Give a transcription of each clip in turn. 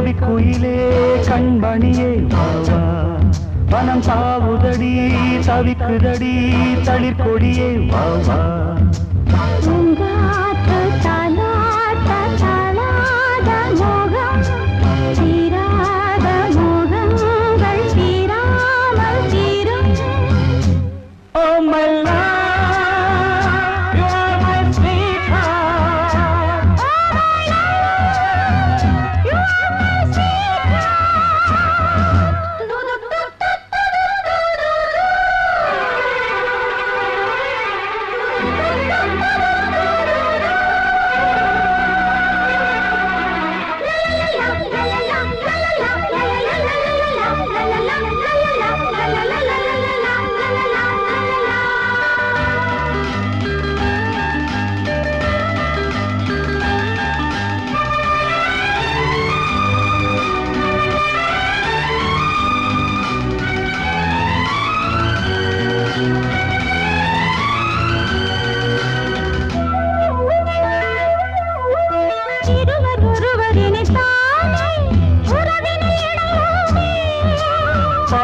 கவிக்குயிலே கண்மணியே வாவா வனம் தாவுதடி தவிக்குதடி தளிர்கொடியே வாவா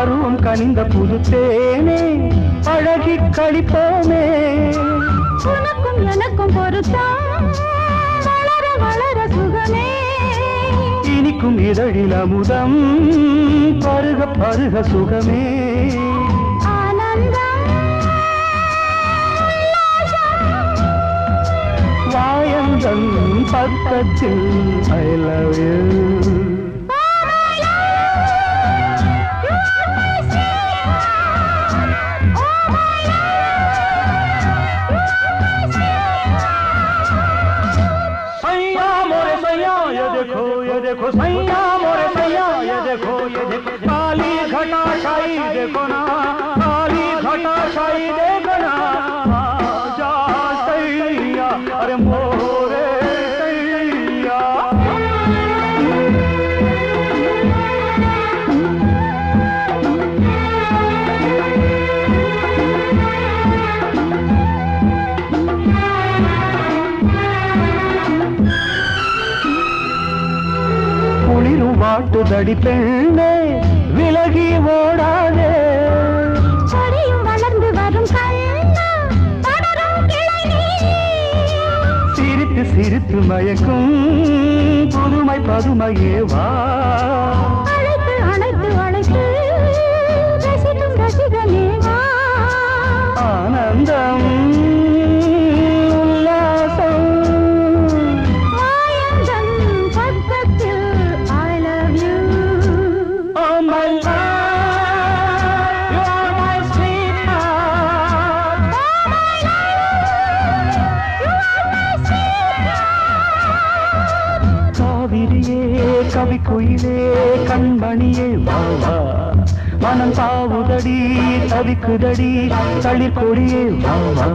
பருவம் கனிந்த புதுத்தேனே அழகி கழிப்போமே உனக்கும் எனக்கும் பொருத்தம் வளர வளர சுகமே இனிக்கும் இதழில் அமுதம் பருக பருக சுகமே ஆனந்தம் வாயந்தன் பக்கத்தில் I love you देखो सैया मोरे सैया ये देखो काली घटा शाही देखो ना काली घटा शाही देखो ना जा सैया अरे मोरे सैया வாட்டுதடி பெண்ணே விலகி ஓடாதே செடியும் வளர்ந்து வரும் சிரித்து சிரித்து மயக்கும் புதுமை பதுமையே வா அழைத்து அழைத்து அழைத்து ரசிக்கும் ரசிகனே வா ஆனந்தம் கவிக்குயிலே கண்மணியே வாவா மனம் தாவுதடி தவிக்குதடி தளிர்கொடியே வாவா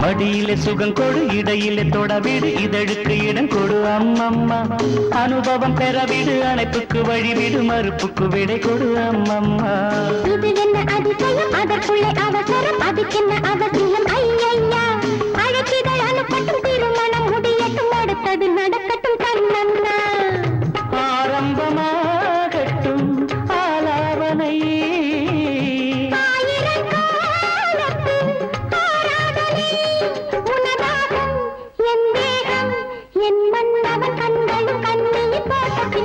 மடியிலே சுகம் கொடு இடையிலே தொடவிடு இதழுக்கு இடம் கொடு அம்மம்மா அனுபவம் பெறவிடு அணைப்புக்கு வழிவிடு மறுப்புக்கு விடை கொடு அம்மம்மா இது என்ன அதிசயம் அதற்குள்ளே அவசரம் அதுக்கென்ன அவசியம் ஐயையா அழைப்பிதழ் அனுப்பட்டும் திருமணம் முடியட்டும் அடுத்தது நடக்கட்டும் கண்ணன்னா ஆரம்பமாகட்டும் ஆலாவனை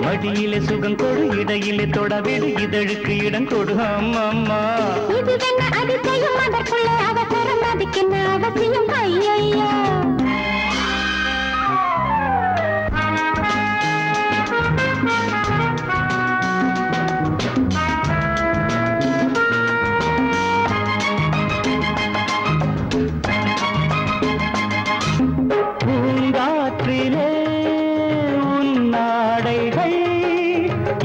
மடியிலே சுகம் கொடு இடையிலே தொடவிடு இதழுக்கு இடம் கொடு அம்மம்மா இது என்ன அதிசயம் அதற்குள்ளே அவசரம் அதுக்கென்ன அவசியம் ஐயையா பூங்காற்றிலே உன்னாடைகள்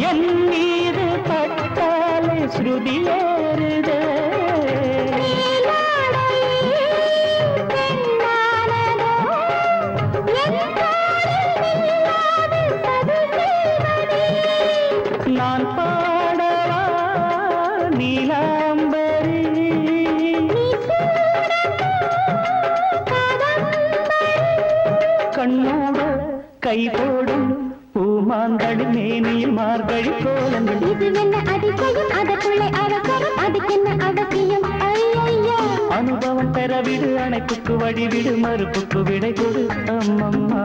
என் மீது பட்டாலே ஸ்ருதியேறுதே கை போடும் பூமாந்தளி மேனியில் மார்கழி கோலங்கள். இது என்ன அதிசயம் அதற்குள்ளே அவசரம் அதுக்கென்ன அவசியம் ஐயா. அனுபவம் பெறவிடு அணைப்புக்கு வழிவிடு மறுப்புக்கு விடை கொடு அம்மம்மா.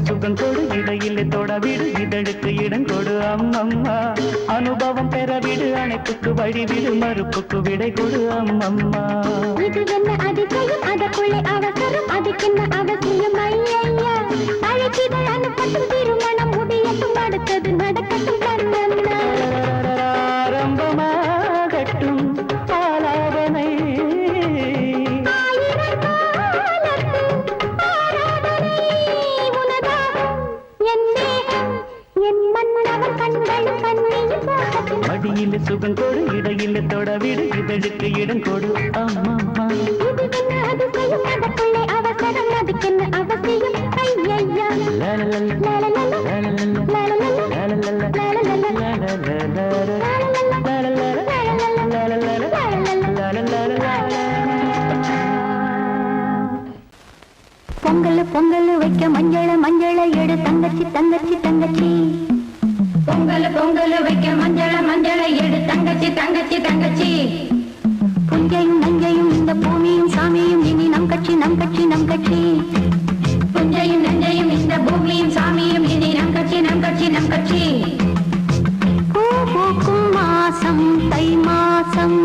சுகம் கொடு இடையிலே தொடவிடு இதழுக்கு இடம் கொடு அம்மம்மா. அனுபவம் பெறவிடு அணைப்புக்கு வழிவிடு மறுப்புக்கு விடை கொடு அம்மம்மா. இது என்ன அதிசயம் அதற்குள்ளே அவசரம் அதுக்கென்ன அவசியம் ஐயா. அழைச்சிதழ் அனுப்பட்டும் திருமணம் முடியட்டும் அடுத்தது நடக்கட்டும் கண்ணம்மா. ஆரம்பமாகட்டும் ஆலாபனை மடியில சுகம் கொடு இடையில தொடவிடு இதழுக்கு இடம் கொடு அம்மம்மா. அதற்குள்ளே அவசரம் அதுக்கென்ன அவசியம் ஐயா. பொங்கல் பொங்கல் வைக்க மஞ்சள மஞ்சள எடு தங்கச்சி தங்கச்சி தங்கச்சி. பொங்கல் பொங்கல் வைக்க மஞ்சள மஞ்சள எடு தங்கச்சி தங்கச்சி தங்கச்சி. புஞ்சையும் நஞ்சையும் இந்த பூமியும் சாமியும் இனி நம் கட்சி நம் கட்சி நம் கட்சி. புஞ்சையும் நஞ்சையும் இந்த பூமியும் சாமியும் இனி நம் கட்சி நம் கட்சி நம் கட்சி. பூ பூக்கும் மாசம் தை மாசம்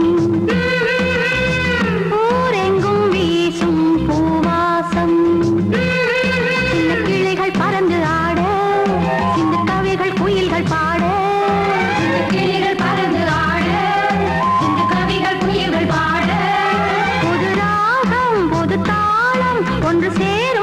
ஊரெங்கும் வீசும் பூவாசம். சின்ன கிளிகள் பறந்து ஆட சின்ன கவிகள் குயில்கள் பாட. கிளிகள் பறந்து ஆட இந்த கவிகள் குயில்கள் பாட. புது ராகம் புது தாளம் ஒன்று சேர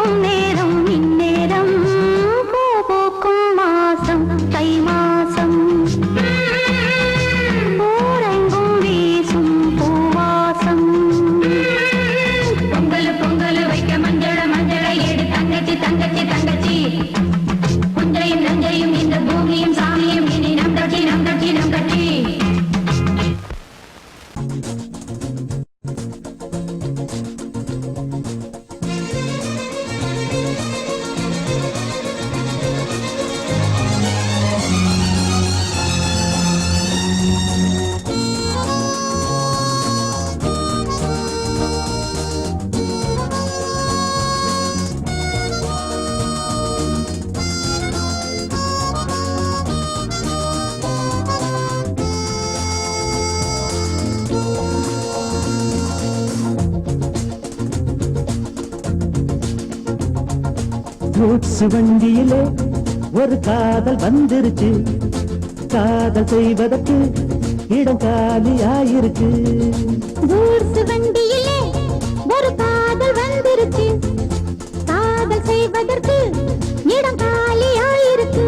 பூக்கும் நேரம் இந்நேரம் பூ பூக்கும் மாசம் தை மாசம் ஊரெங்கும் வீசும் பூவாசம் பொங்கல் பொங்கல் வைக்க மஞ்சள மஞ்சள எடு தங்கச்சி தங்கச்சி தங்கச்சி புஞ்சையும் நஞ்சையும் இந்த பூமியும் சாமியும் இனி நம் கட்சி நம் கட்சி நம் கட்சி கூட்ஸ் வண்டியிலே ஒரு காதல் வந்துருச்சு காதல் செய்வதற்கு இடம் காலியாயிருக்கு கூட்ஸ் வண்டியிலே ஒரு காதல் வந்துருச்சு காதல் செய்வதற்கு இடம் காலியாயிருக்கு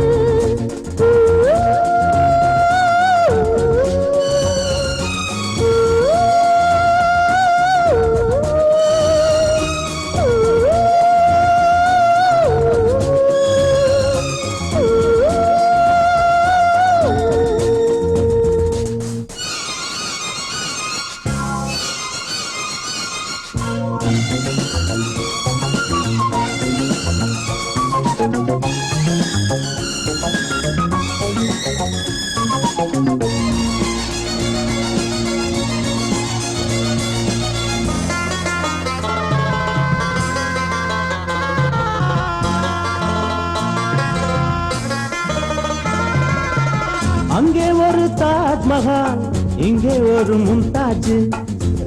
அங்கே ஒரு தாஜ்மஹால் இங்கே ஒரு மும்தாஜ்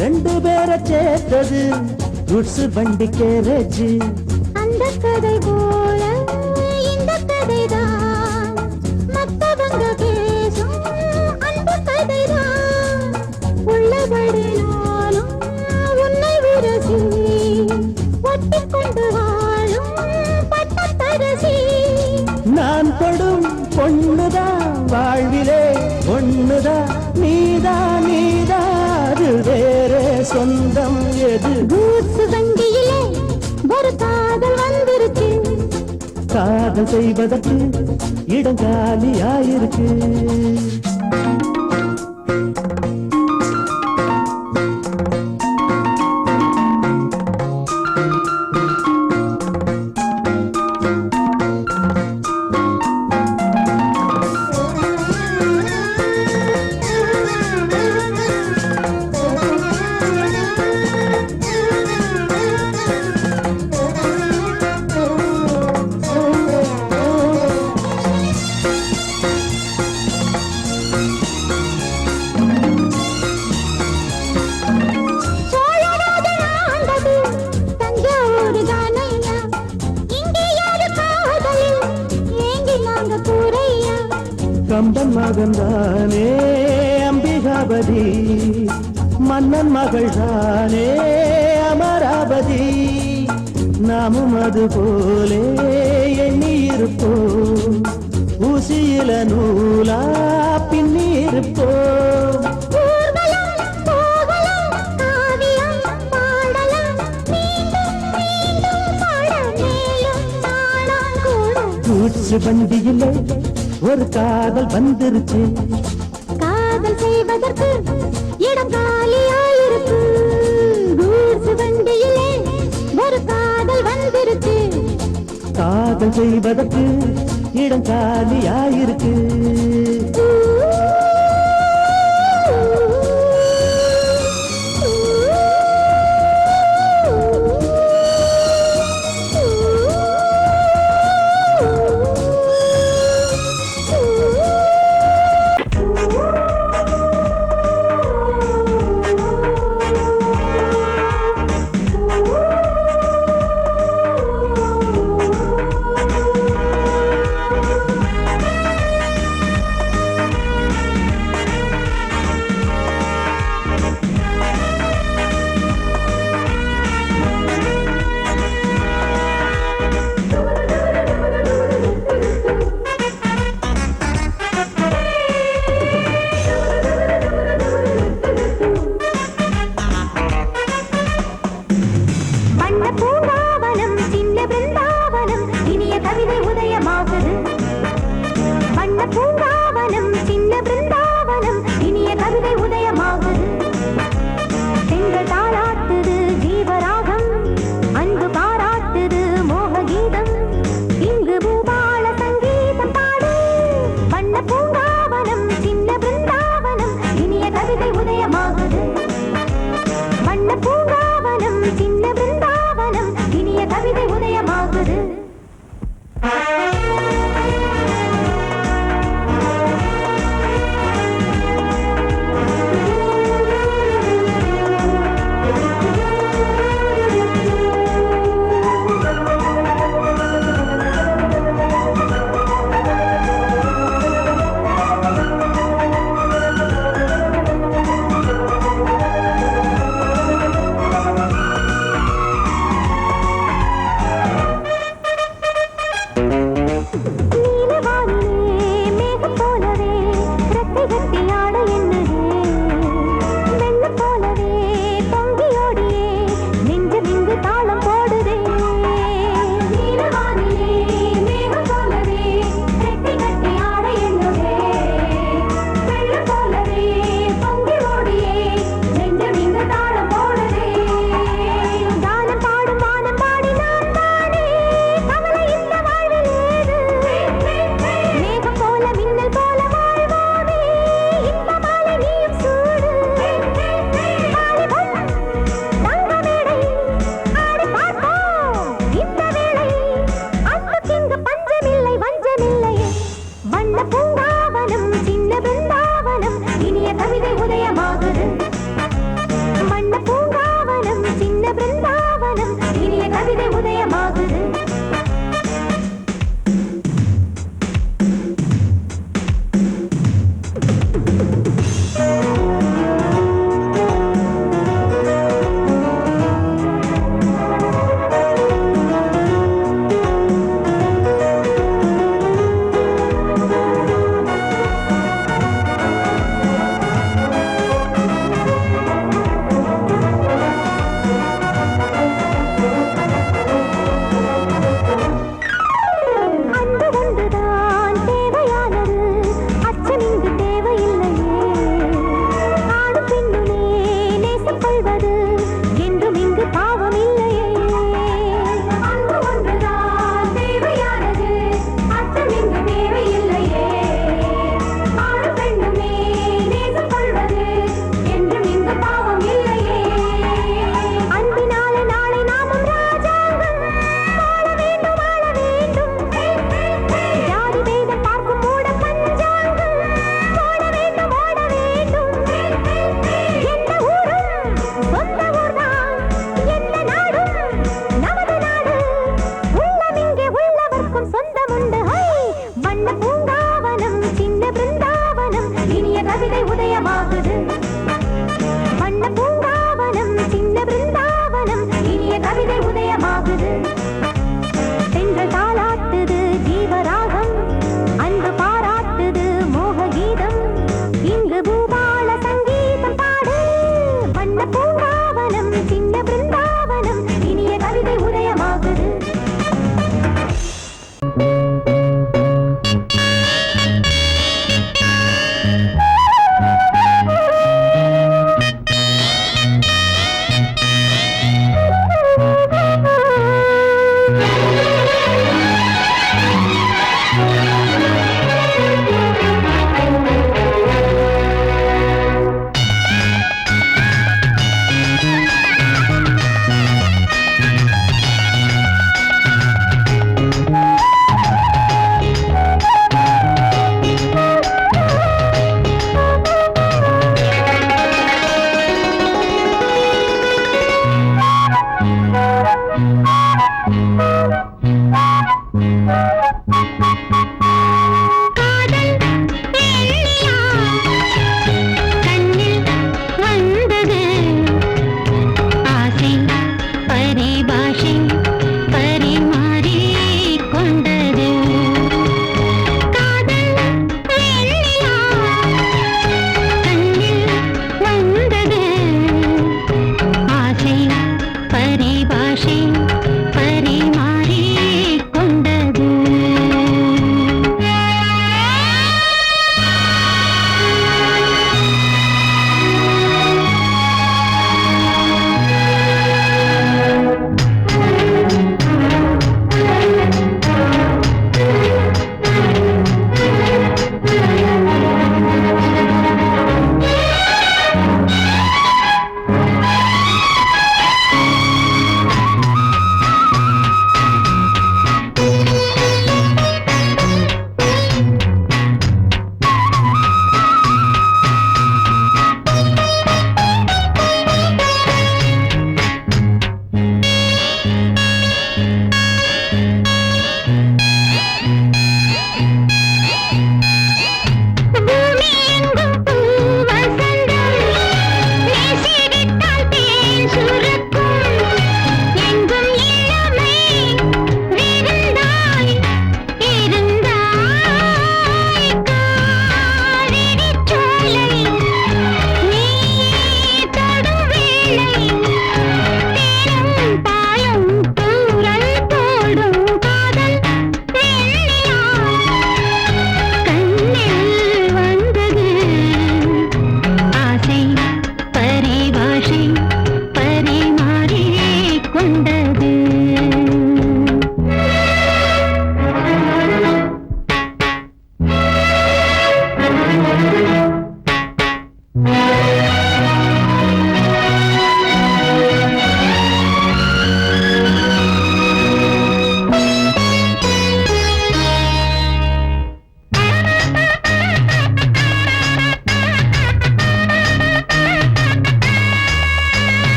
ரெண்டு பேரை சேர்த்தது குட்ஸ் வண்டி கேரேஜ் அந்த கதை போல இந்த கதைதான் மத்தவங்க பேசும் அந்த கதைதான் உள்ளபடி நானும் உன்னை விரசி ஒட்டிக்கொண்டு வாழும் பட்டத்தரசி நான் தொடும் பொண்ணுதான் வாழ்விலே ஒண்ணுதான் நீதான் நீதாது வேறே சொந்தம் எது கூட்ஸ் வண்டியிலே ஒரு காதல் வந்துருச்சு காதல் செய்வதற்கு இடம் காலியாயிருக்கு கம்பன் மகன்தானே அம்பிகாபதி மன்னன் மகள் தானே அமராவதி நாமும் அது போலே எண்ணி இருப்போம் ஊசியில நூலா பின்னி இருப்போம் கூட்ஸ் வண்டியிலே ஒரு காதல் வந்துருச்சு காதல் செய்வதற்கு இடம் காலியாயிருக்கு கூட்ஸ் வண்டியிலே ஒரு காதல் வந்துருச்சு காதல் செய்வதற்கு இடம் காலியாயிருக்கு பூங்காவனம் சின்ன பிருந்தாவனம் இனிய கவிதை உதயமாகுது செங்கல் தாளாட்டுது ஜீவராகம் அன்பு பாராட்டுது மோக கீதம் இங்கு பூபால சங்கீதம் பாடு வண்ண பூங்காவனம் சின்ன பிருந்தாவனம் இனிய கவிதை உதயமாகுது வண்ண பூங்காவனம் சின்ன பிருந்தாவனம் இனிய கவிதை உதயமாகுது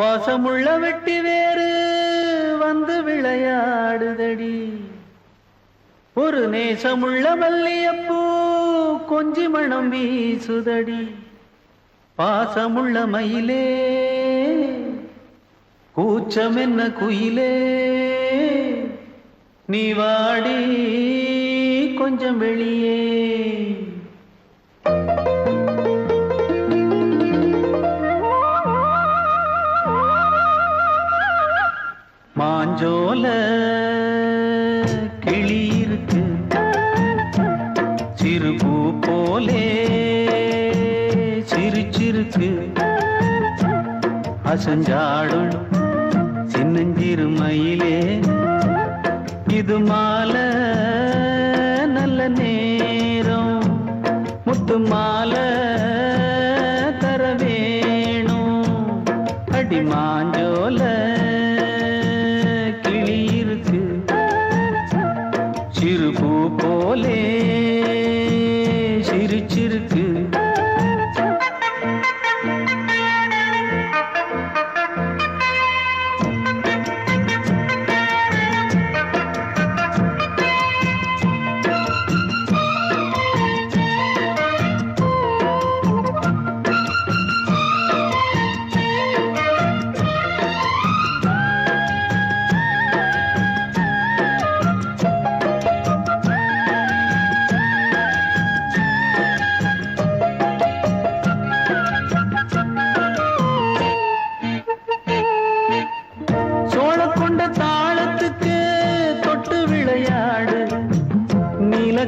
பாசமுள்ள வெட்டி வேறு வந்து விளையாடுதடி, ஒரு நேசமுள்ள மல்லியப்பூ கொஞ்சி மணம் வீசுதடி. பாசமுள்ள மயிலே கூச்சம் என்ன குயிலே, நீ வாடி கொஞ்சம் வெளியே. மாஞ்சோல கிளி இருக்கு, சிறுபூ போலே சிரிச்சிருக்கு, அசஞ்சாடும் சின்னஞ்சிறு மயிலே, இது மாலை நல்ல நேரம், முத்து மாலை தர வேணும். அடி மாஞ்சோல கிளி இருக்கு, சிறுபூ போலே சிரிச்சிருக்கு.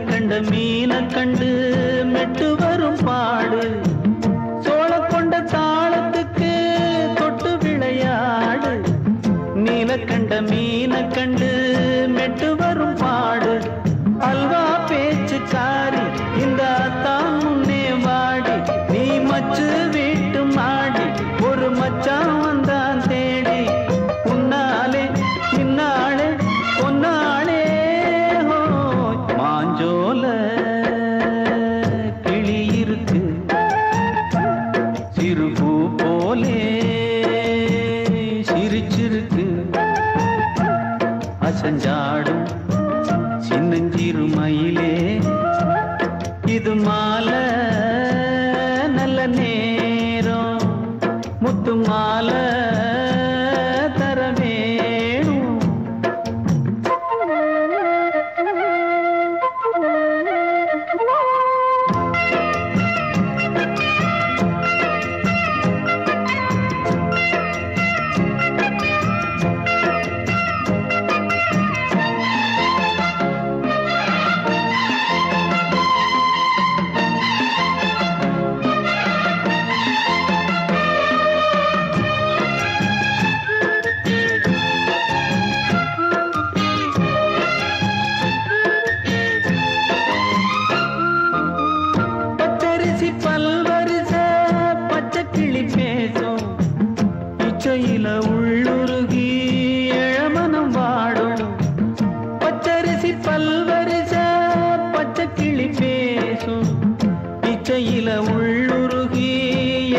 கண்ட மீன கண்டு மெட்டு வரும் பாடு, சோழ கொண்ட தாளத்துக்கு தொட்டு விளையாடு. நீல கண்ட மீன கண்டு மெட்டு வரும் பாடு, அல்வா பேச்சு காரி இந்த தான் முன்னே வாடி. நீ மச்சு வீட்டு மாடி, ஒரு மச்சான் வந்தான் தேடி, உன்னாலே இன்னாலே பொன்னாலே. மாஞ்சோல கிளி இருக்கு, சிறுபூ போலே சிரிச்சிருக்கு, அசஞ்சாடும் சின்னஞ்சிறு மயிலே, இது மாலை நல்ல நேரம், முத்து மாலை தர வேணும். பல்வரிச பச்சை கிளி பேசும், இச்சையில உள்ளுருகி இளமனம் வாடும். பச்சரிசி பல்வரிச பச்சை கிளி பேசும், இச்சையில உள்ளுருகி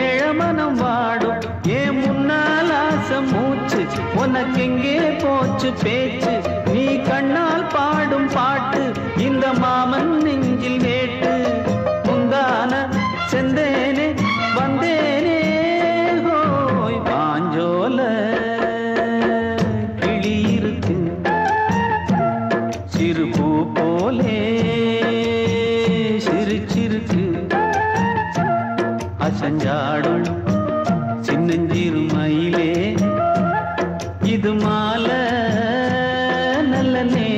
இளமனம் வாடும். ஏன் முன்னால் ஆசை மூச்சு, உனக்கெங்கே போச்சு பேச்சு, நீ கண்ணால் பாடும் பாட்டு இந்த மாமன் நெஞ்சில் வேட்டு. செந்தேனே வந்தேனே ஹோய், மாஞ்சோல கிளி இருக்கு, சிறுபூ போலே சிரிச்சிருக்கு, அசஞ்சாடும் சின்னஞ்சிறு மயிலே, இது மாலை நல்ல நே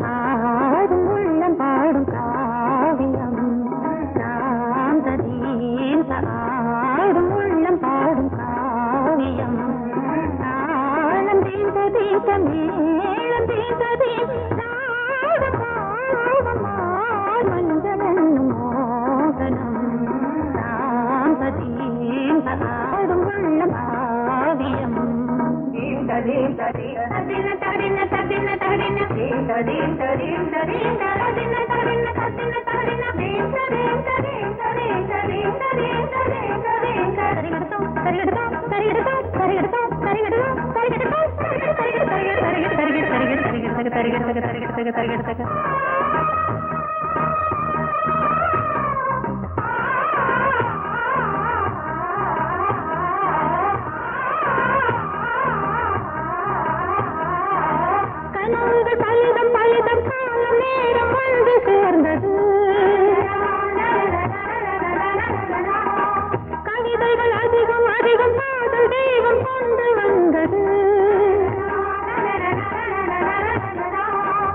ஆடும் உள்ளம் பாடும் காவியம் ஆடும் உள்ளம் பாடும் காவியம் தாளம் தீந்த தீந்த மேளம் தீந்த தீந்த மஞ்சளும் மோகனம் ஆடும் உள்ளம் காவியம் பலிதம் பலிதம் காலம் நேரம் வந்து சேர்ந்தது கவிதைகள் அதிகம் அதிகம் காதல் தெய்வம் கொண்டு வந்தது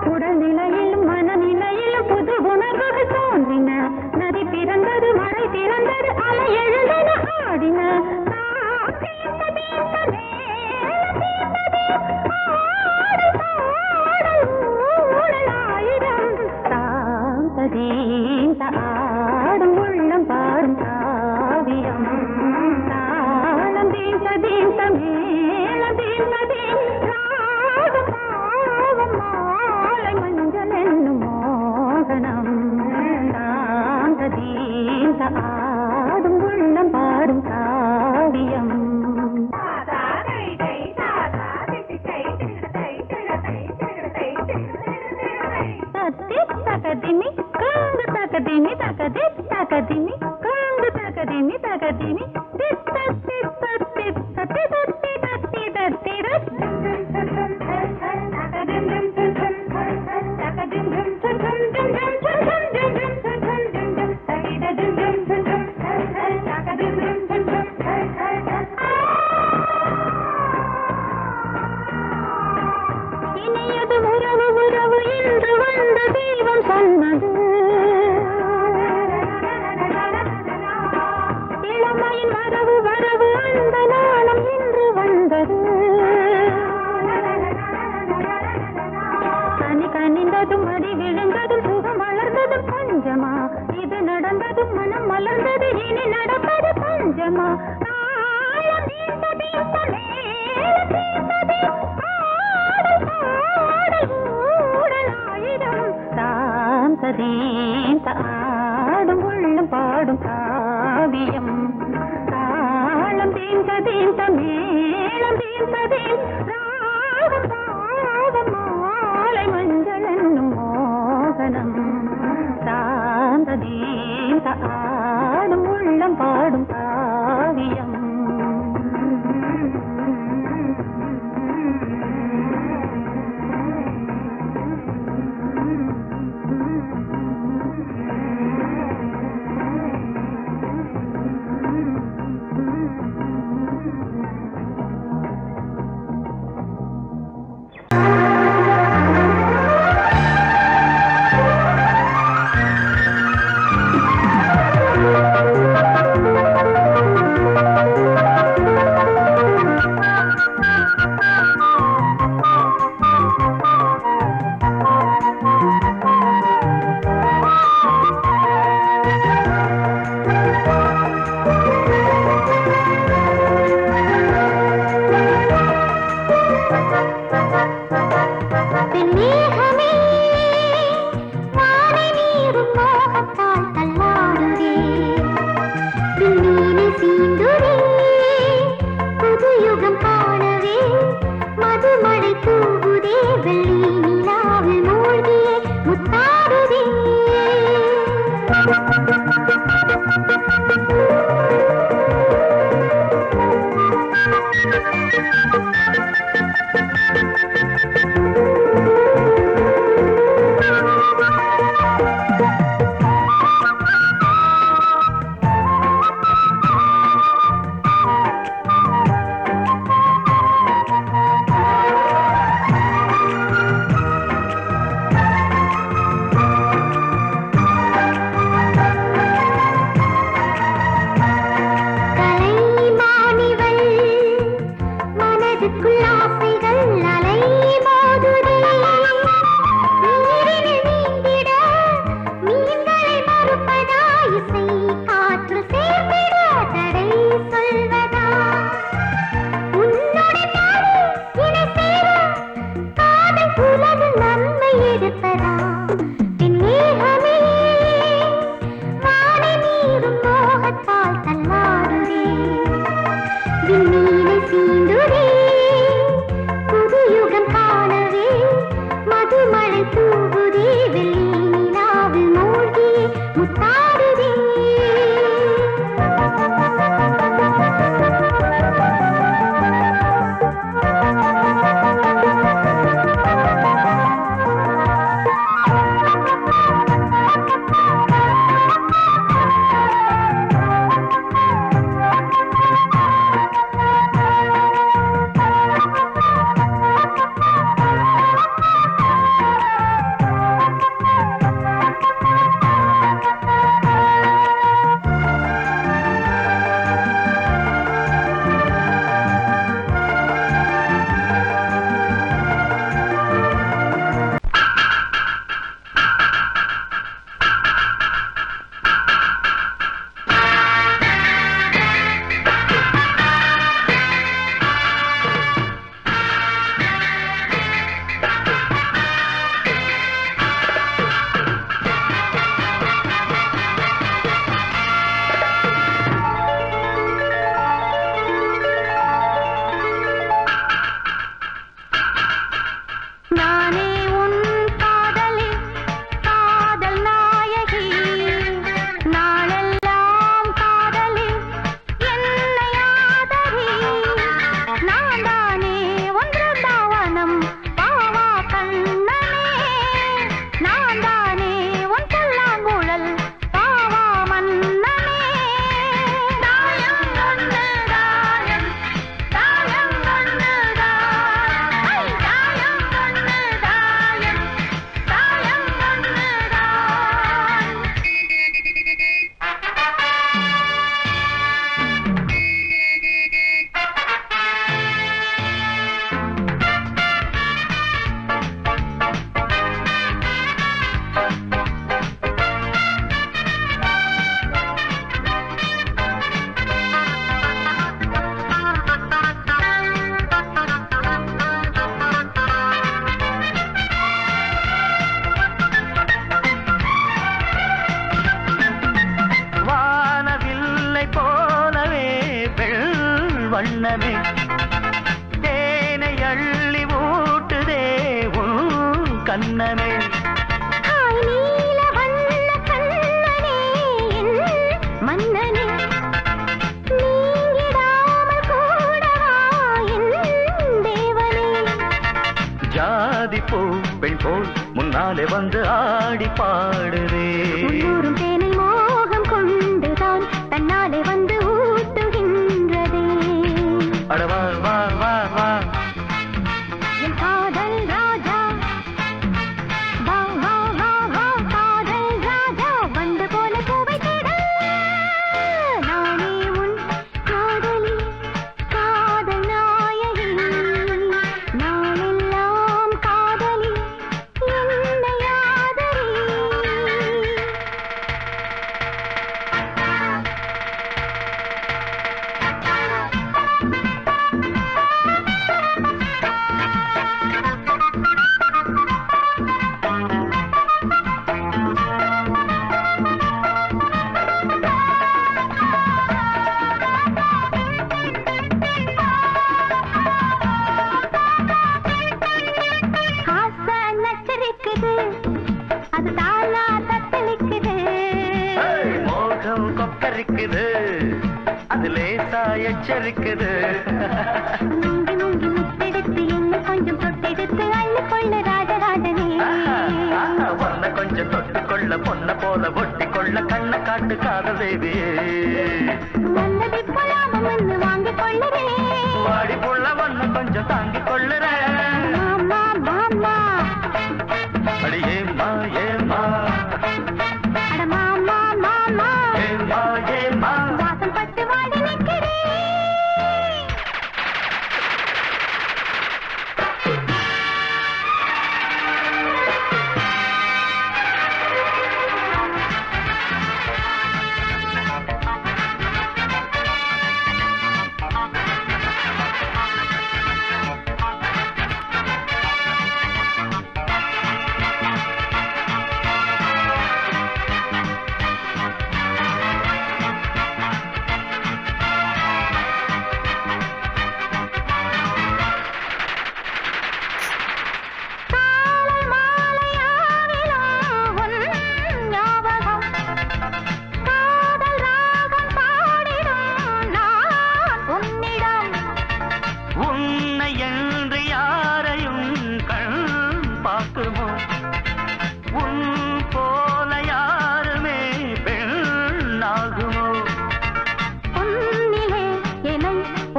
உடல்நிலையிலும் மனநிலையிலும் புது உணர்வுகள் தோன்றின நதி பிறந்தது மழை திறந்தது அலை எழுந்தன ஆடின ஆடும் உள்ளம் பாடும் காவியம் தாளம் தீந்த தீந்த மேளம் தீந்த தீந்த மாலை மஞ்சள் என்னும் மோகனம் தாந்த தீந்த ஆடும் உள்ளம் பாடும் காவியம் தகதிமி காங்கு தகதிமி தகதி தகதிமி காங்கு தகதிமி தகதிமி தித்த தித்த தித்த தித்தி தத்தி தத்தி இனியது உறவு உறவு என்று வந்த தெய்வம் சொன்னது இளமையின் வரவு வரவு அந்த நாளம் இன்று வந்தது கனி கனிந்ததும் அடி விழுந்ததும் சுகம் வளர்ந்ததும் பஞ்சமா இது நடந்ததும் மனம் மலர்ந்தது இனி நடப்பது பஞ்சமா ஆடும் உள்ளம் பாடும் காவியம் தாளம் தீந்த தீந்த மேளம் தீந்த தீந்த மாலை மஞ்சள் என்னும் மோகனம் தாந்த தீந்த ஆடும் உள்ளம் பாடும் காவியம் வண்ணமே தேனை அள்ளி ஊட்டுதே உன் கண்ணமே. மன்னனே நீங்கிடாமல் கூடவா என் தேவனே. ஜாதி பூ பெண் போல் முன்னாலே வந்து ஆடி பாடுதே. உள்ளூரும் தேனை மோகம் கொண்டுதான் தன்னாலே வந்து ஊட்டுகின்றதே. அடவா வா வா வா என் காதல் ராஜா வா வா வா வா காதல் ராஜா வந்து போல பூவை தேட நானே உன் காதலி காதல் நாயகி நாளெல்லாம் காதலி என்னை ஆதரி. ஆசை நச்சரிக்குது அது தாளா தத்தளிக்குது. மோகம் கொக்கரிக்குது அது லேசா எச்சரிக்குது. முங்கி முங்கி முத்தெடுத்து என்ன கொஞ்சம் தொட்டெடுத்து அள்ளி கொள்ள ராஜராஜனே. பொண்ண கொஞ்சம் தொட்டுக்கொள்ள பொண்ண போல ஒட்டி கொள்ள கண்ண காட்டு காதல் தேவியே. வந்ததை போலாமம் என்று வாங்கிக் கொள்ளுறேன். வாடி புள்ள ஒண்ணு கொஞ்சம் தாங்கிக் கொள்ளுறேன். மாமா மாமா அடி ஏம்மா ஏம்மா அட மாமா மாமா ஏம்மா ஏம்மா வாசல் பட்டு வாடி நிற்கிறேன்.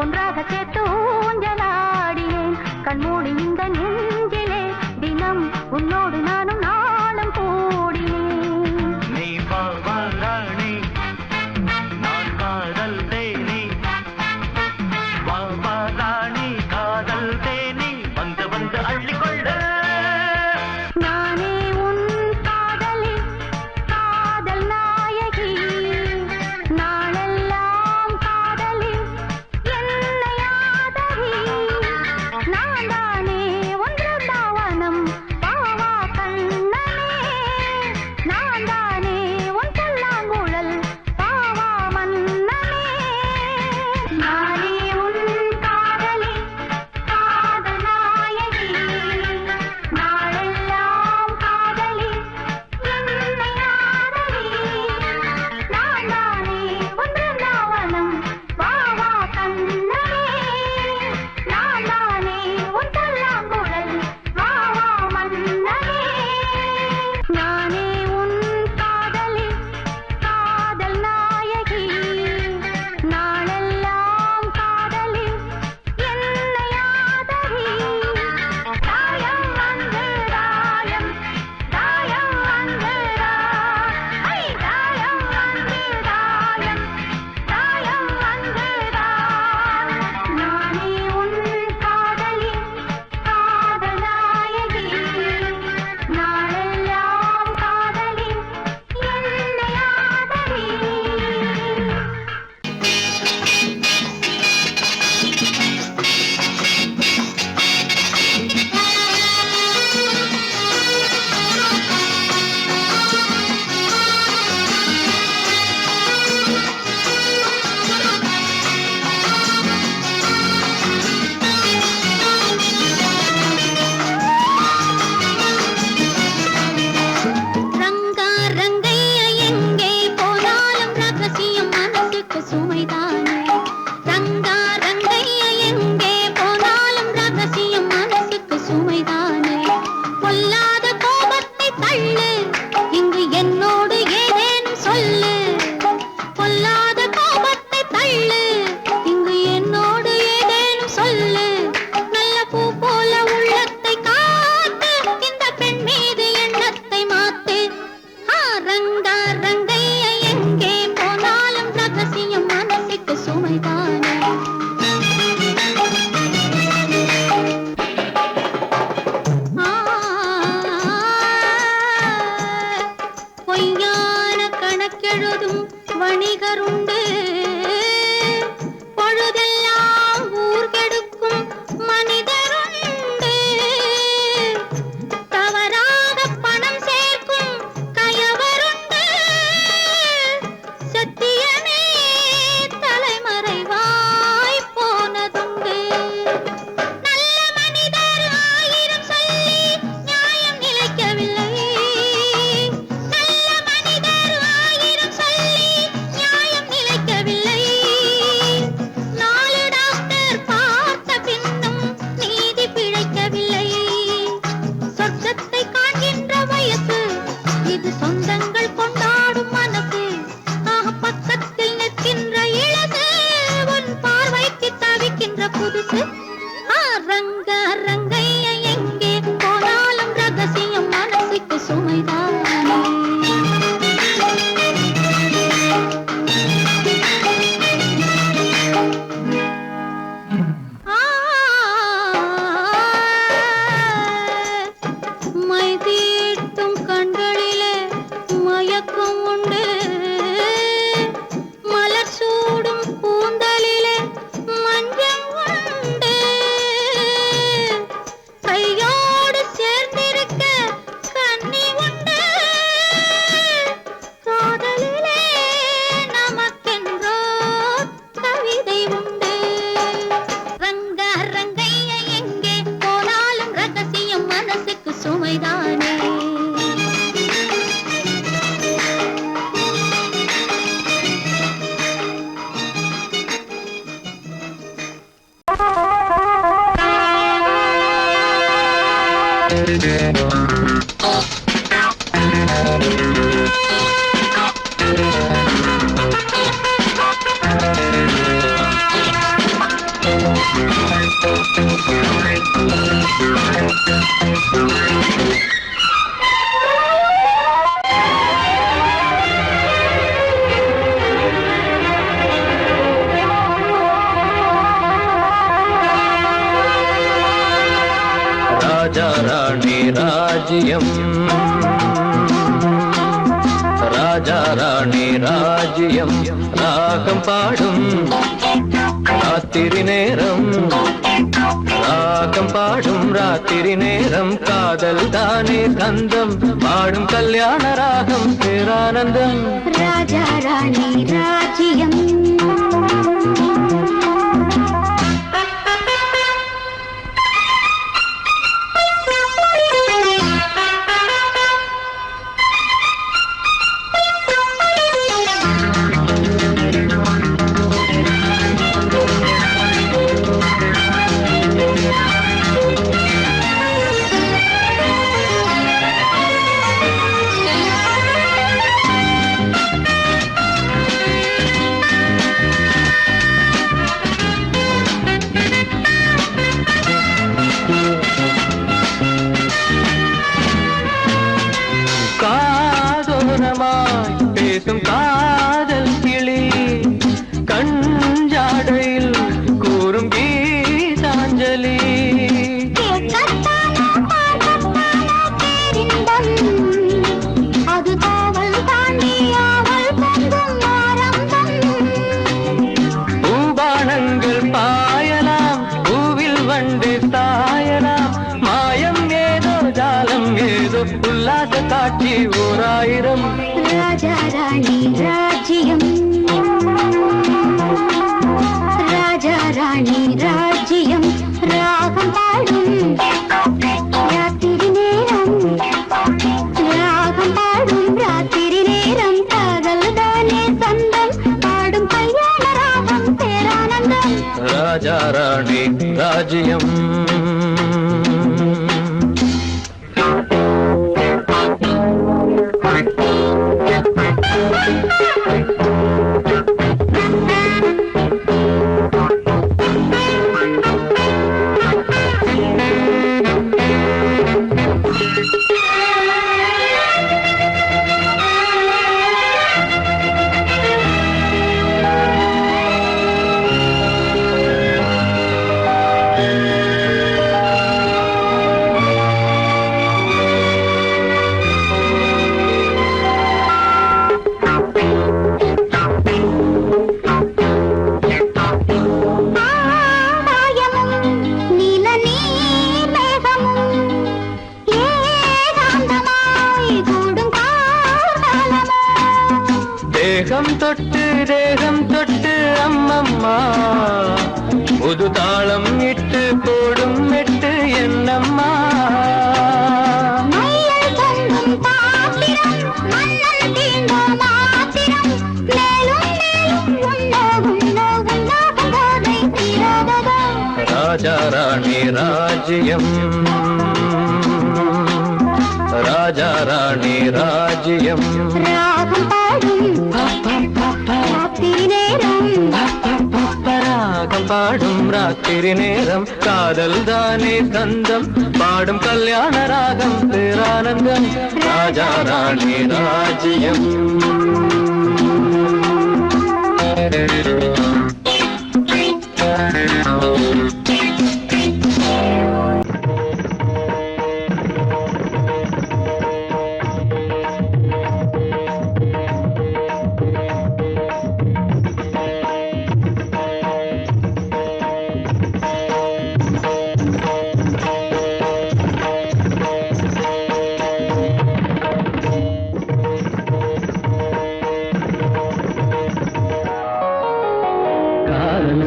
ஒன்றாக சேர்த்து ஊஞ்சலாடியேன் கண்மூடி இந்த நெஞ்சிலே தினம் உன்னோடு நானும் நாளும் கூடினேன். நீ பாவாராணி நான் காதல் தேனி பாவாராணி காதல் தேனி வந்து வந்து அள்ளிக்கொள்ள. நானே உன் காதலி காதல் நாயகி நாளெல்லாம் காதலி என்னை ஆதரி. நான் தானே ஒன்று தாவனம் பாவா கண்ணனே. நான் தானே உன் புல்லாங்குழல் பாவா மன்னனே. நானே உன் காதலி காதல் நாயகி நாளெல்லாம் காதலி என்னை ஆதரி. நான் தானே ஒன்று தாவனம் பாவா கண்ணனே. நான் தானே உன் புல்லாங்குழல் பாவா மன்னனே. நானே உன் காதலி காதல் நாயகி நாளெல்லாம் காதலி என்னை ஆதரி. தாயம் வந்து தாயம் தாயம் வந்து ஐ தாயம் வந்து தாயம் தாயம் வந்து நானே உன் காதலி காதல் நாயகி நாளெல்லாம் காதலி என்னை ஆதரி. ரங்கா ரங்கையா எங்கே போனாலும் ரகசியம் மனசுக்கு சுமைதானே. ரங்கா ரங்கையா எங்கே போனாலும் ரகசியம் மனசுக்கு சுமைதானே. பொல்லாத கோபத்தை தள்ளு இங்கு என்னோடு ஏதேனும் சொல்லு. பொல்லாத கோபத்தை தள்ளு இங்கு என்னோடு ஏதேனும் சொல்லு. நல்ல பூ போல உள்ளத்தை காத்து இந்த பெண் மீது எண்ணத்தை மாத்து. ரங்கா ரங்கையா எங்கே போனாலும் ரகசியம் மனசுக்கு சுமைதானே. பொய்யான கணக்கெழுதும் வணிகருண்டு. பொழுதெல்லாம் ஊர் கெடுக்கும் மனிதருண்டு. தவறாக பணம் சேர்க்கும் கயவருண்டு. சத்தியமே தலைமறைவாய் போனதுண்டு. நல்ல மனிதர் ஆயிரம் சொல்லி நியாயம் நிலைக்கவில்லை. நல்ல மனிதர் ஆயிரம் சொல்லி நியாயம் நிலைக்கவில்லை. ராஜா ராணி ராஜ்யம் ராஜா ராணி ராஜ்யம் ராகம் பாடும் ராத்திரி நேரம் ராகம் பாடும் ராத்திரி நேரம் காதல் தானே கந்தம் பாடும் கல்யாண ராகம் பேரானந்தம் ராஜா ராணி ராஜ்யம் பேசும் காதல் கிளி கஞ்சாடையில் கூறும் கீதாஞ்சலி அது காவல் தாண்டியாவல் பூபானங்கள் பாயலாம் பூவில் வண்டு சாயலாம் மாயம் ஏதோ ஜாலம் ஏதோ உல்லாச காட்சி ஓராயிரம் ராஜா ராணி ராஜ்யம் ராஜா ராணி ராஜ்யம் ராகம் பாடும் ராத்திரி நேரம் ராகம் பாடும் ராத்திரி நேரம் காதல் தானே சந்தம் பாடும் கல்யாண ராகம் பேரானந்தம் ராஜா ராணி ராஜ்யம் தேகம் தொட்டு அம்மம்மா புது தாளம் இட்டு போடும் மெட்டு என்னம்மா ராஜா ராணி ராஜ்யம் ராஜா ராணி ராஜ்யம் ராகம் பாடும் ராத்திரி நேரம் ராகம் பாடும் ராத்திரி நேரம் காதல் தானே கந்தம் பாடும் கல்யாண ராகம் பேரானந்தம் ராஜா ராணி ராஜ்யம்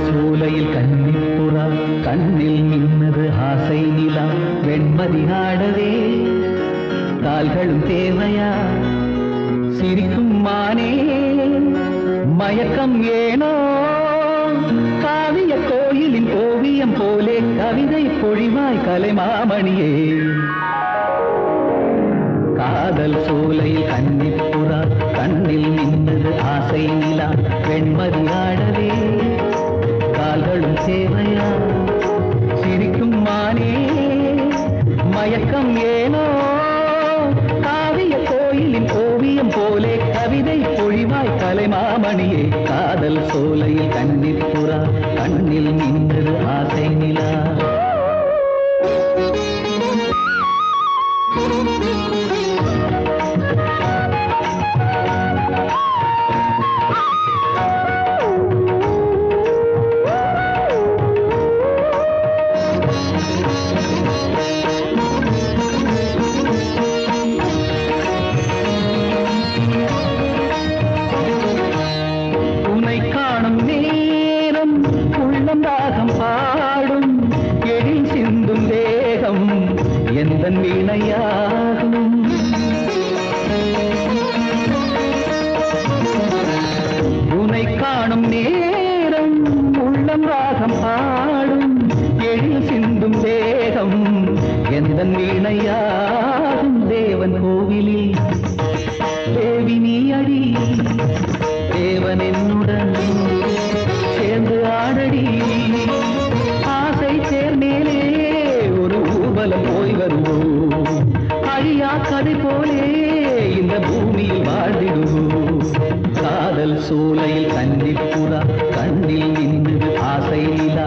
சூலையில் கன்னிப்புறா கண்ணில் நின்னது ஆசை நிலா வெண்மதி ஆடவே கால்களும் தேவையா சிரிக்கும் மானே மயக்கம் ஏனோ காவிய கோயிலின் ஓவியம் போலே கவிதை பொழிவாய் கலைமாமணியே காதல் சோலையில் கன்னிப்புறா கண்ணில் நின்றது ஆசை நிலா வெண்மதி ஆடவே கால்களும் சேவையா சிரிக்கும் மானே மயக்கம் ஏனோ காவிய கோயிலின் ஓவியம் போலே கவிதை பொழிவாய் கலைமாமணியே காதல் சோலையில் கன்னிப்புறா கண்ணில் நின்றது ஆசை நிலா சோலையில் கன்னிப்புறா கண்ணில் நின்றது ஆசை நிலா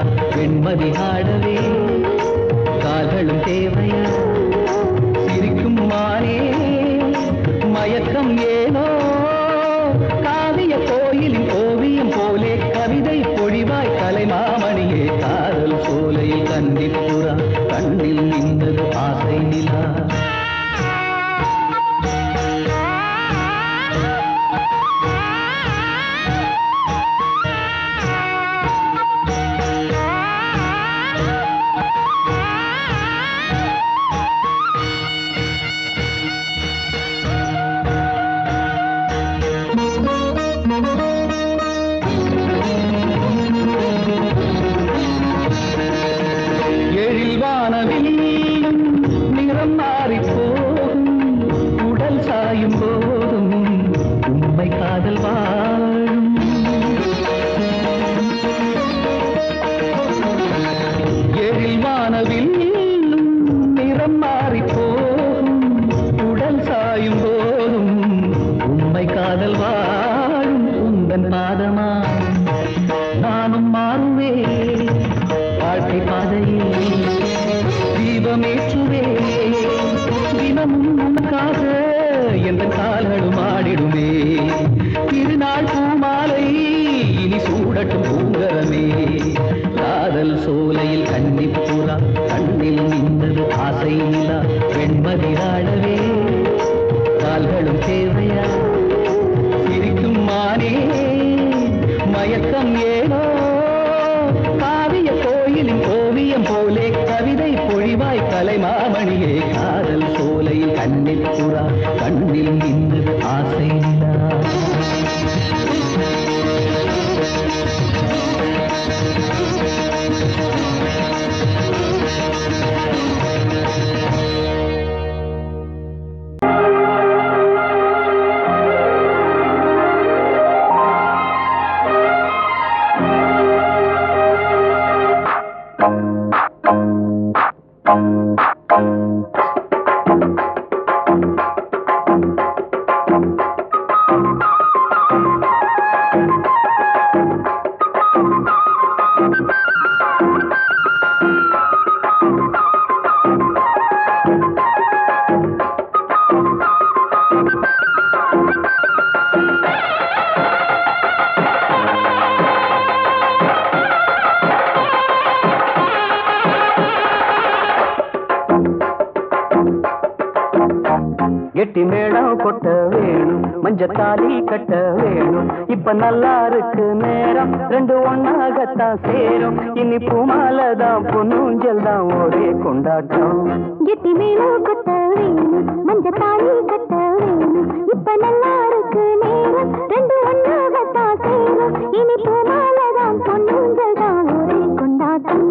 வெண்மதி ஆடவே கால்களும் தேவையா சிரிக்கும் மானே மயக்கம் ஏனோ காவிய கோயிலின் ஓவியம் போலே கவிதை பொழிவாய் கலைமாமணியே காதல் சோலையில் கன்னிப்புறா கண்ணில் நின்றது ஆசை நிலா கெட்டி மேளம் கொட்ட வேணும் மஞ்சத்தாலி கட்ட வேணும் இப்ப நல்லா இருக்கு நேரம் ரெண்டு ஒன்னாகத்தான் சேரும் இனி பூமாலதான் பொன்னூஞ்சல் தான் ஒரே கொண்டாட்டம் கெட்டி மேளம் கொட்ட வேணும் மஞ்சத்தாலி கட்ட வேணும் இப்ப நல்லா இருக்கு நேரம் ரெண்டு ஒன்னாகத்தான் சேரும் இனி பூமாலதான் பொன்னூஞ்சல் தான் ஒரே கொண்டாட்டம்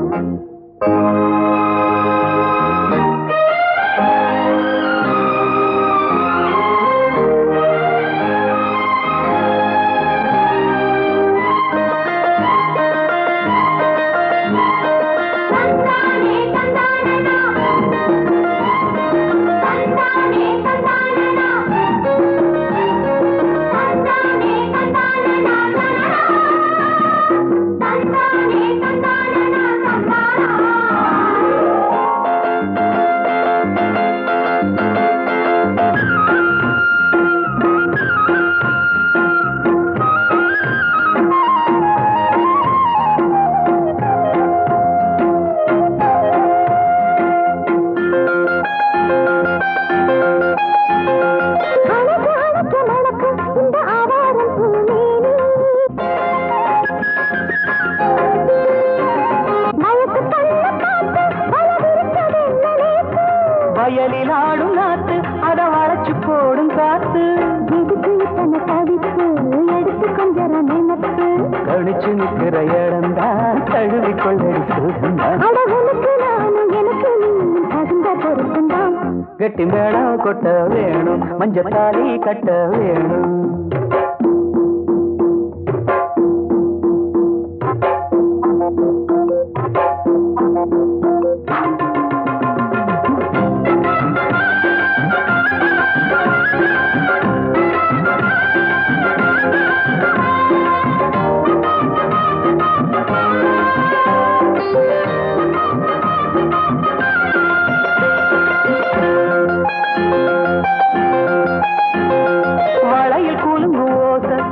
தனிச்சு நிற்கிற இடம்தான் தழுவி கொள்ளடி சுகந்தான் அழகுனுக்கு நானும் எனக்கு நீயும் தகுந்த பொருத்தந்தான் கெட்டி மேளம் கொட்ட வேணும் மஞ்சத்தாலி கட்ட வேணும்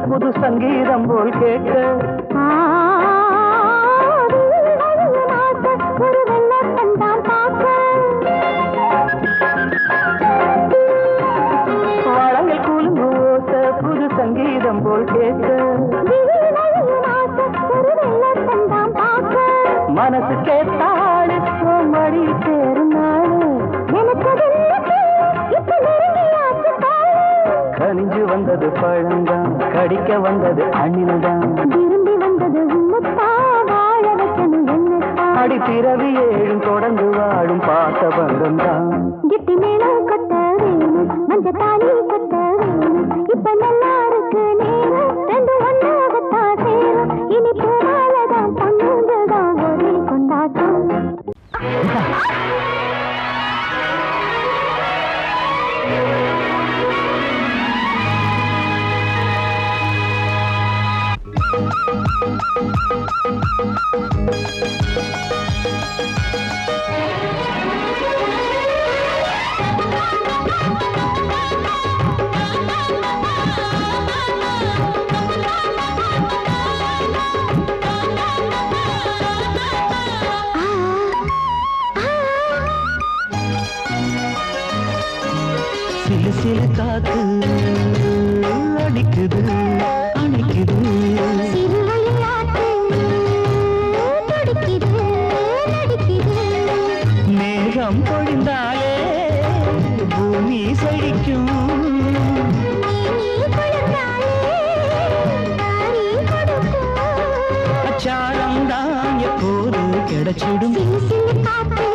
புது சங்கீதம் போல் கேட்க ஒரு வெள்ளத்தான் பார்க்க வளையல் கூலும் ஓச புது சங்கீதம் போல் கேட்க ஒரு வெள்ளத்தான் பார்க்க மனசு கேட்டாடு மடி சேரும் நாடு எனக்கு இப்ப நெருங்கியாச்சு கனிஞ்சு வந்தது பழந்தான் கடிக்க வந்தது அணில்தான் விரும்பி வந்தது உன்னத்தா வாழ வைக்கணும் என்னத்தா அடி பிறவி ஏழும் தொடர்ந்து வாழும் பாச பந்தம்தான் கிட்டி மேளம் கட்ட வேணும் மஞ்சத்தாலி கட்ட வேணும் இப்ப நல்லா இருக்கு நேரம் ரெண்டு ஒன்னாகத்தான் சேரும் இனி பூமாலதான் பொண்ணுங்கதான் ஒரே கொண்டாட்டம் சிலு சிலு காத்து அடிக்குது அணைக்குது மேகம் பொழிந்தாலே பூமி செழிக்கும் அச்சாரம் தான் எப்போது கிடைச்சிடும் சிறுவயல் நாத்து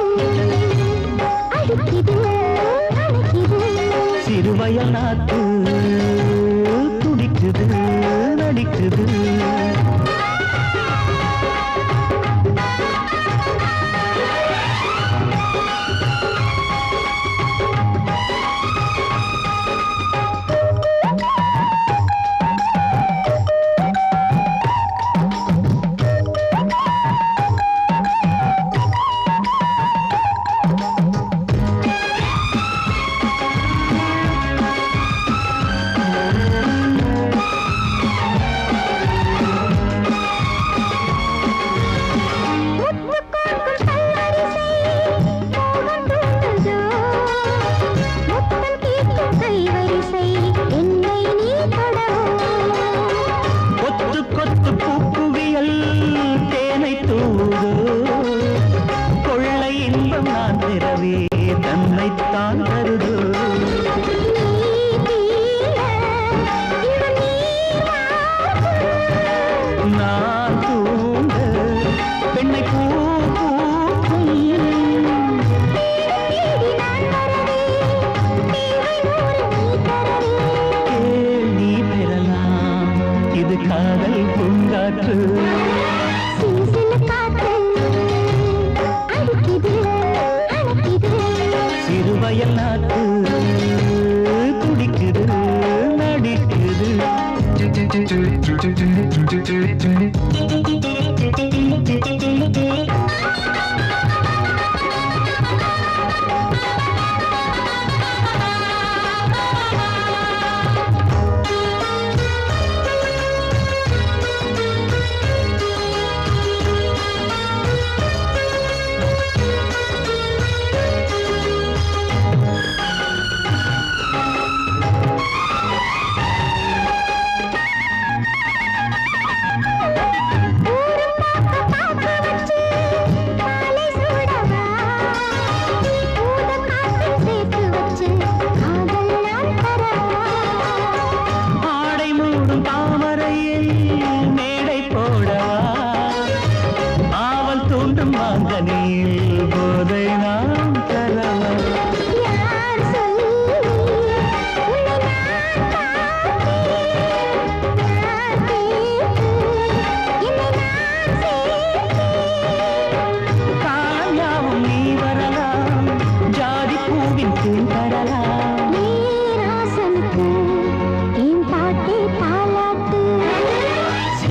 துடிக்குது நடிக்குது சிறுவயல் நாட்டு துடிக்குது நடிக்குது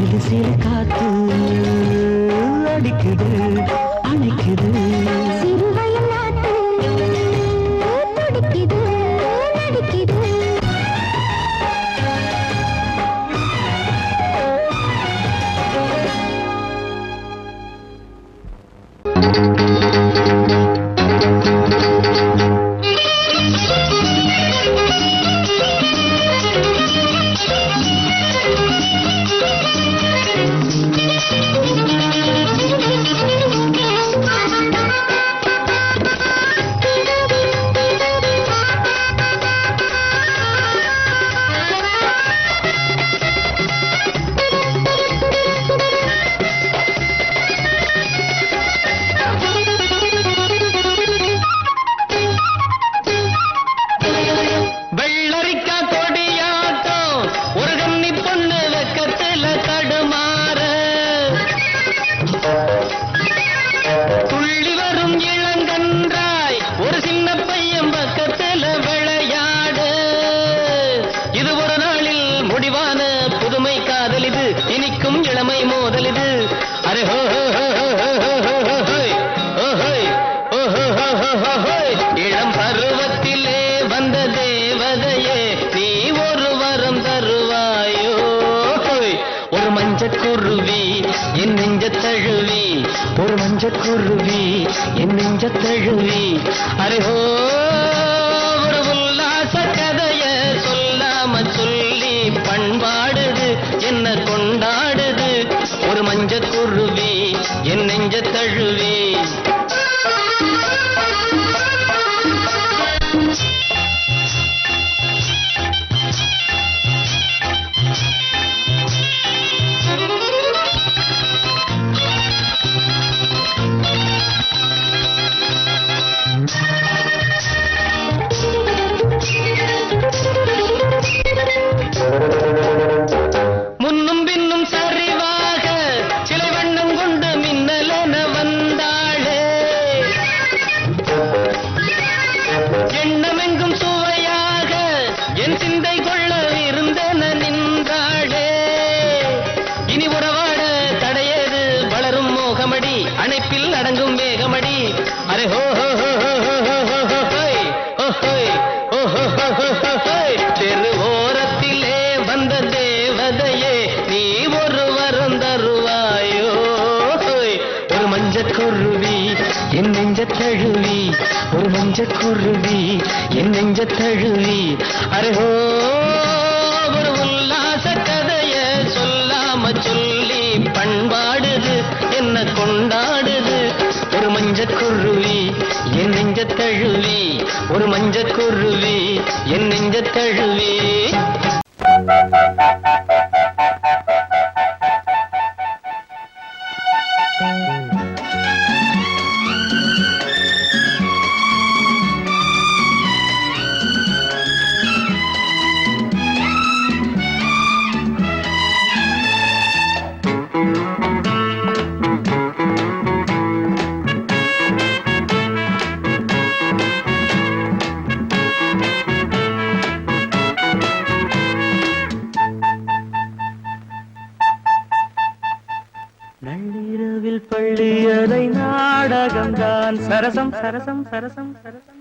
சிறு சிறு காத்து அடிக்குது அணைக்குது சிறுவயல் நாட்டு துடிக்குது நடிக்குது வெள்ளரிக்கா கொடியாட்டம் ஒரு கன்னி பொண்ணு வெக்கத்துல தடுமாற துள்ளி வரும் இளங்கன்றாய் ஒரு சின்ன பையன் பக்கத்துல விளையாடு இது ஒரு நாளில் முடிவான புதுமை காதல் இது இனிக்கும் இளமை மோதல் இது அரே ஹோ ஹோ ஹோ ஹோ ஹோ ஹோ ஹோய் ஓஹோய் ஓஹோ ஹோ ஹோ ஹோய் இளம் பருவத்திலே வந்த தேவதையே நீ ஒரு வரம் தருவாயோ ஹோய் ஒரு மஞ்சக்குருவி என் நெஞ்ச தழுவி ஒரு மஞ்சக்குருவி என் நெஞ்ச தழுவி அரே ஹோ ஒரு உல்லாச கதைய சொல்லாம சொல்லி பண்பாடுது என்ன கொண்டாடுது ஒரு மஞ்சக்குருவி என் நெஞ்ச தழுவி முன்னும் பின்னும் சரிவாக சிலை வண்ணம் கொண்டு மின்னலென வந்தாளே எண்ணமெங்கும் சுவையாக என் சிந்தை கொள்ள இருந்தன நின்றாளே இனி உறவாட தடையேது வளரும் மோகமடி அணைப்பில் அடங்கும் வேகமடி அரே ஹோ ஹோ ஹோ ஹோ ஹோ ஹோ ஹோ ஹோய் ஹோ ஹோய் ஹோ ஹோ ஹோ ஹோ ஹோ ஹோய் தெரு ஓரத்திலே வந்த தேவதையே நீ ஒரு வரம் தருவாயோ ஹோய் ஒரு மஞ்சக்குருவி என் நெஞ்ச தழுவி ஒரு மஞ்சக்குருவி என் நெஞ்ச தழுவி அரே ஹோ ஒரு உல்லாச கதைய சொல்லாம சொல்லி பண்பாடுது என்ன கொண்டாடுது ஒரு மஞ்சக்குருவி என் நெஞ்ச தழுவி ஒரு மஞ்சக்குருவி என் நெஞ்ச தழுவி நள்ளிரவில் பள்ளியறை நாடகம்தான் சரசம் சரசம் சரசம் சரசம்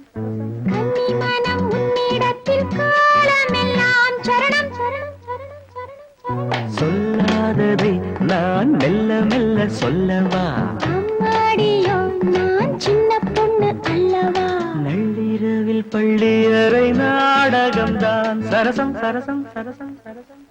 கன்னி மனம் உன்னிடத்தில் காலமெல்லாம் சரணம் சரணம் சரணம் சரணம் சரணம் சொல்லாததை நான் மெல்ல மெல்ல சொல்லவா அம்மாடியோ நான் சின்ன பொண்ணு அல்லவா நள்ளிரவில் பள்ளியறை நாடகம்தான் சரசம் சரசம் சரசம் சரசம்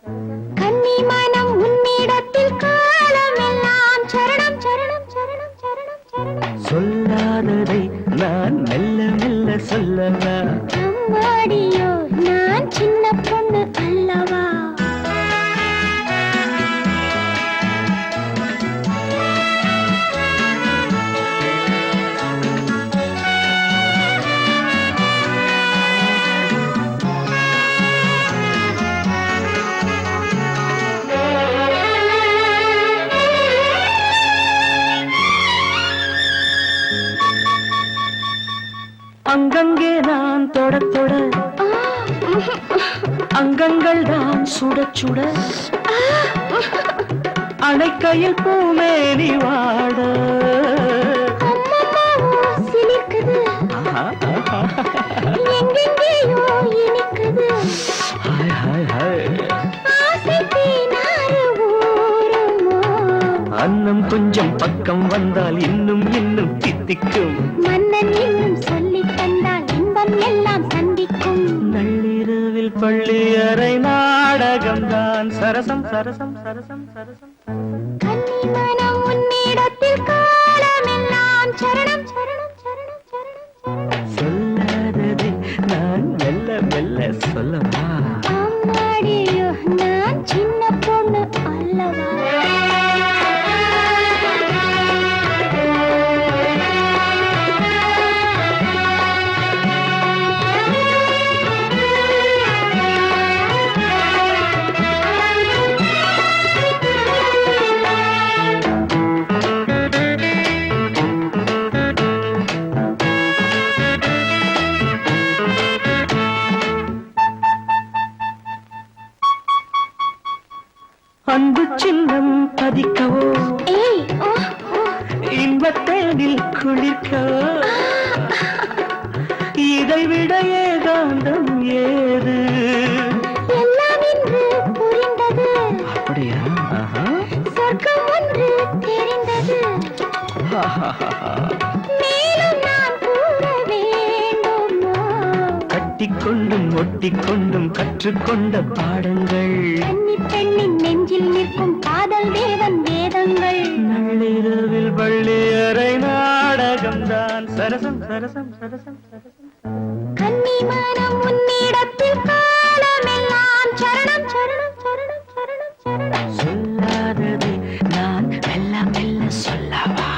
கன்னி மனம் உன்னிடத்தில் காலமெல்லாம் சரணம் சரணம் சரணம் சரணம் சரணம் சொல்லாததை நான் மெல்ல மெல்ல சொல்லவா அம்மாடியோ நான் சின்ன பொண்ணு அல்லவா அங்கங்கே நான் தொட தொட அங்கங்கள் தான் சுட சுட அணைக்கையில் பூமேனி வாட அம்மம்மாவோ சிலிர்க்குது, எங்கெங்கேயோ இனிக்குது. ஹாய் ஹாய் ஹாய் ஆசை தீனாறு ஊருமோ, அன்னம் கொஞ்சம் பக்கம் வந்தால் இன்னும் இன்னும் தித்திக்கும். மன்னன் இன்னும் சொல்லித் தந்தால் இன்பம் எல்லாம் சந்திக்கும். நள்ளிரவில் பள்ளி அறை நாடகம்தான் சரசம் சரசம் சரசம் சரசம். கன்னி மனம் உன்னிடத்தில் காலமெல்லாம் சரணம் சரணம் சரணம் சரணம் சரணம். சொல்லாததை நான் மெல்ல மெல்ல சொல்லவா? அம்மாடியோ நான் சின்ன பொண்ணு அல்லவா? அன்பு சின்னம் பதிக்கவோ, ஏய் ஓ ஓ, இன்பத்தேனில் குளிர்க்கவோ, இதைவிட ஏகாந்தம் ஏது? எல்லாம் இன்று புரிந்தது. அப்படியா? சொர்க்கம் ஒன்று தெரிந்தது. மேலும் நான் கூற வேண்டுமா? கட்டிக்கொண்டும் ஒட்டிக்கொண்டும் கற்றுக்கொண்ட பாடங்கள், கன்னி பெண்ணின் நெஞ்சில் நிற்கும் காதல் தேவன் வேதங்கள். நள்ளிரவில் பள்ளி அறை நாடகம்தான் சரசம் சரசம் சரசம் சரசம். கன்னி மனம் உன்னிடத்தில் காலமெல்லாம் சரணம் சரணம் சரணம் சரணம் சரணம். சொல்லாததை நான் மெல்ல மெல்ல சொல்லவா?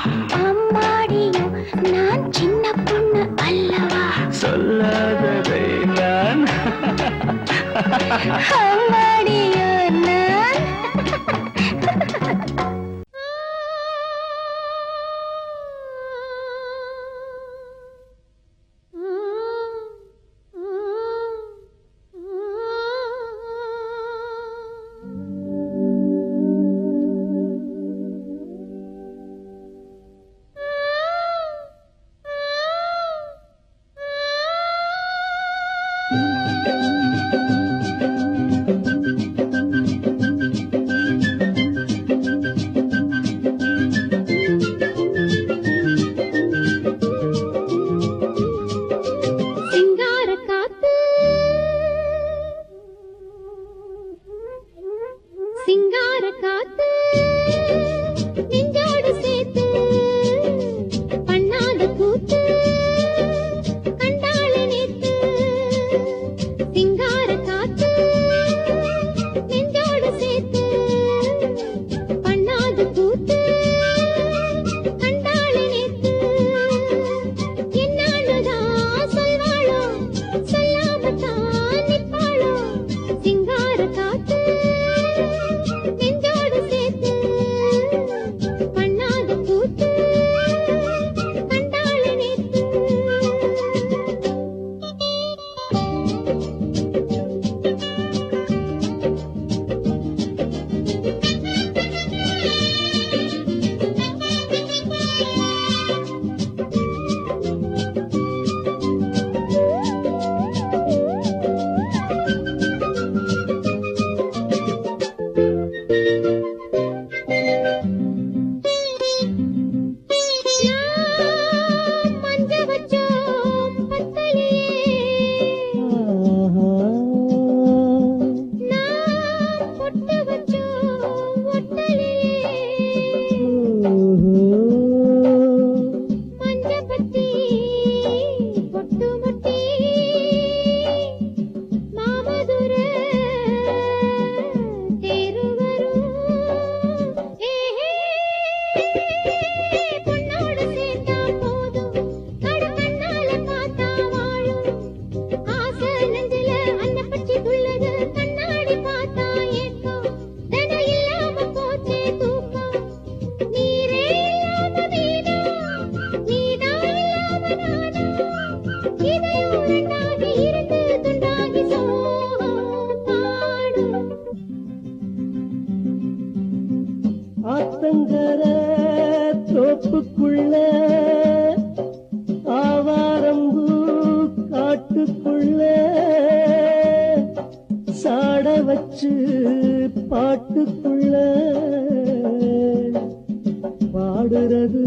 அம்மாடியோ நான் சின்ன பொண்ணு அல்லவா? சொல்லாததை நான் அம்மாடியோ நான் சிங்கார காத்து சிங்கார காத்து நெஞ்சோடு சேர்த்து பண்ணாத கூத்து கண்டாள நேத்து. சிங்கார காத்து நெஞ்சோடு சேர்த்து பண்ணாத கூத்து கண்டாள நேத்து. என்னாலதான் சொல்வாளோ சொல்லாமத்தான் நிற்பாளோ. சிங்கார காத்து நெஞ்சோடு சேர்த்து பண்ணாத கூத்து கண்டாள நேத்து. நான் மஞ்ச வச்சோம் பத்தலையே, நான் பொட்டு வச்சோம் ஒட்டலையே. ஆத்தங்கர தோப்புக்குள்ள ஆவாரம்பூ காட்டுக்குள்ள சாட வச்சு பாட்டுக்குள்ள பாடுறது